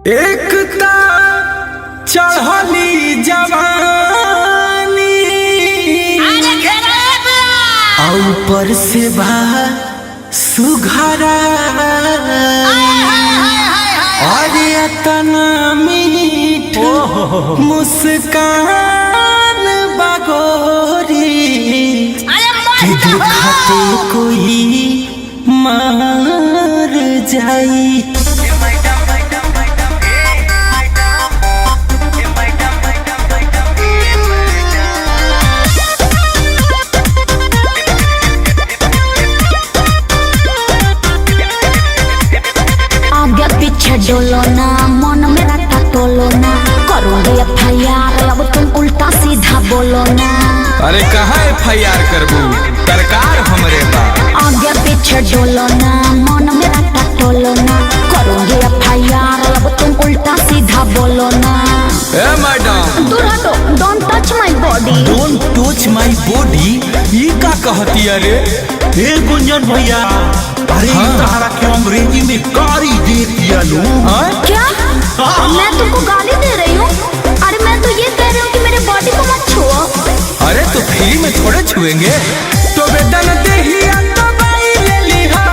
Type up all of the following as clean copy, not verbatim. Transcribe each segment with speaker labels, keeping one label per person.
Speaker 1: एकता चढ़ली जवानी ऊपर से बा सुघरा और इतना मीठ मुस्कान बगोरी कि देखते कोई मार जाई।
Speaker 2: पीछे डोलो ना मन मेरा टटोलो ना करूँगी FIR अब तुम उल्टा सीधा बोलो ना।
Speaker 1: अरे कहाँ FIR करबू सरकार हमरे बा।
Speaker 2: आगे पीछे डोलो ना मन मेरा टटोलो ना करूँगी FIR अब तुम उल्टा सीधा बोलो ना।
Speaker 1: ए मैडम
Speaker 2: दूर हटो, don't touch my body.
Speaker 1: Don't touch my body ये का कहती अरे?
Speaker 3: ए गुंजन भैया अरे तारा क्यों अंग्रेजी में गाली दे दिया लो?
Speaker 2: क्या मैं तुमको गाली दे रही हूँ? अरे मैं तो ये कह रही हूँ कि मेरे बॉडी को मत छुओ।
Speaker 1: अरे तो फ्री में थोड़े छुएंगे तो बेदन देहिया तो बाई ले लिहा।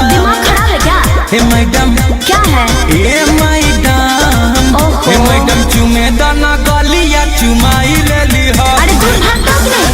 Speaker 2: दिमाग खराब है क्या?
Speaker 1: हे मैडम
Speaker 2: क्या है?
Speaker 1: ए मैडम हे मैडम चुमे दाना गलिया चुमाई ले लिहा।
Speaker 2: अरे दूर भागता कि नहीं?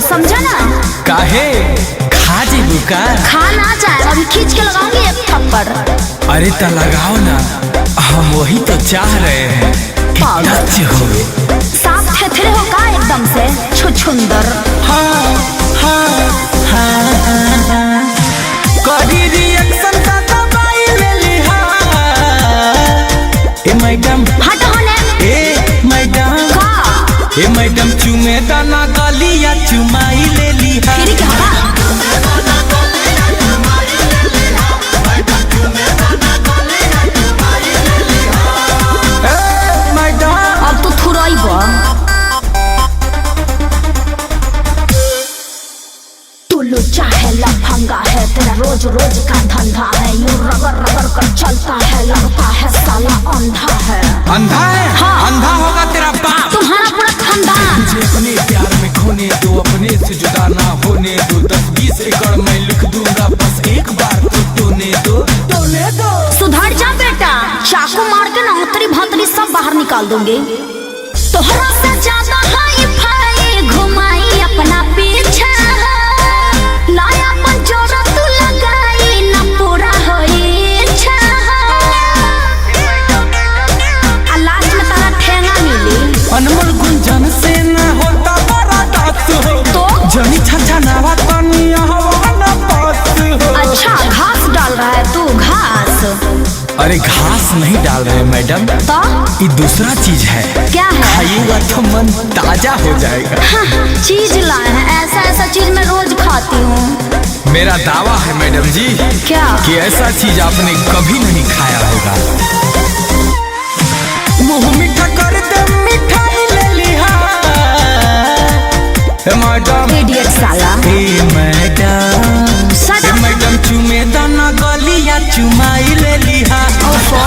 Speaker 2: समझा ना?
Speaker 1: काहे खा जेबू का?
Speaker 2: खा ना चाहे अभी खींच के लगाऊंगी एक थप्पड़।
Speaker 1: अरे तो लगाओ ना, हम वही तो चाह रहे हैं कि होवे।
Speaker 2: साफ थेथरे हो का एकदम से छुछुंदर।
Speaker 1: हाँ हाँ हाँ करी रिएक्शन का दवाई ले लिहा। ए मैडम
Speaker 2: हटो होने।
Speaker 1: ए मैडम
Speaker 2: का
Speaker 1: ए मैडम चुमे दाना गलिया चुमाई ले लिहा।
Speaker 2: फिर क्या होगा? अब तो थुराई बा। तू लुच्चा है लफंगा है तेरा रोज रोज का धंधा है यूं रगड़ रगड़ कर चलता है लगता है साला अंधा है।
Speaker 1: अंधा है?
Speaker 2: हाँ।
Speaker 1: अंधा होगा तेरा बाप।
Speaker 2: तुम्हारा पूरा खानदान।
Speaker 1: मुझे अपने प्यार में खोने दो, अपने से जुदा ना होने दो। 10-20 एकड़ मैं लिख दूंगा बस एक बार तो टोने दो।
Speaker 2: सुधर जा बेटा, चाकू मार के ना तेरी भतरी सब बाहर निकाल दूंगी। तोहरा से ज्यादा हाई फाई घुमाई अपना पीछे लाया पंजोरा तू लगाई ना पूरा होई इच्छा। लास्ट में तारा ठेंगा मिली।
Speaker 1: अनमोल गुंजन से ना होता बड़ा दास हो
Speaker 2: तो
Speaker 1: जनी छछा नावा तनिया हवा ना पास हो।
Speaker 2: अच्छा घास डाल रहा है तू? घास?
Speaker 1: अरे घास नहीं डाल रहे मैडम,
Speaker 2: तो
Speaker 1: ये दूसरा चीज है।
Speaker 2: क्या है?
Speaker 1: खाइएगा तो मन ताजा हो जाएगा।
Speaker 2: हाँ, चीज लाए हैं, ऐसा ऐसा चीज मैं रोज खाती हूँ।
Speaker 1: मेरा दावा है मैडम जी
Speaker 2: क्या?
Speaker 1: कि ऐसा चीज आपने कभी नहीं खाया होगा। मुंह मीठा कर दे मिठाई ले लिहा। मैडम
Speaker 2: इडियट साला।
Speaker 1: ए मैडम
Speaker 2: सदा
Speaker 1: मैडम चुमे दाना गलिया चुमाई ले लिहा।
Speaker 2: ओफो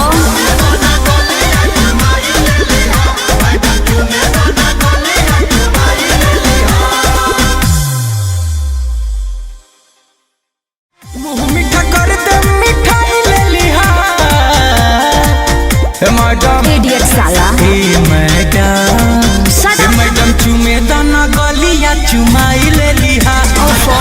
Speaker 1: मुंह मीठा कर दे मिठाई ले लिहा। मैडम
Speaker 2: इडियट साला।
Speaker 1: ए मैडम
Speaker 2: सदा
Speaker 1: मैडम चुमे दाना गलिया चुमाई ले लिहा।
Speaker 2: ओफो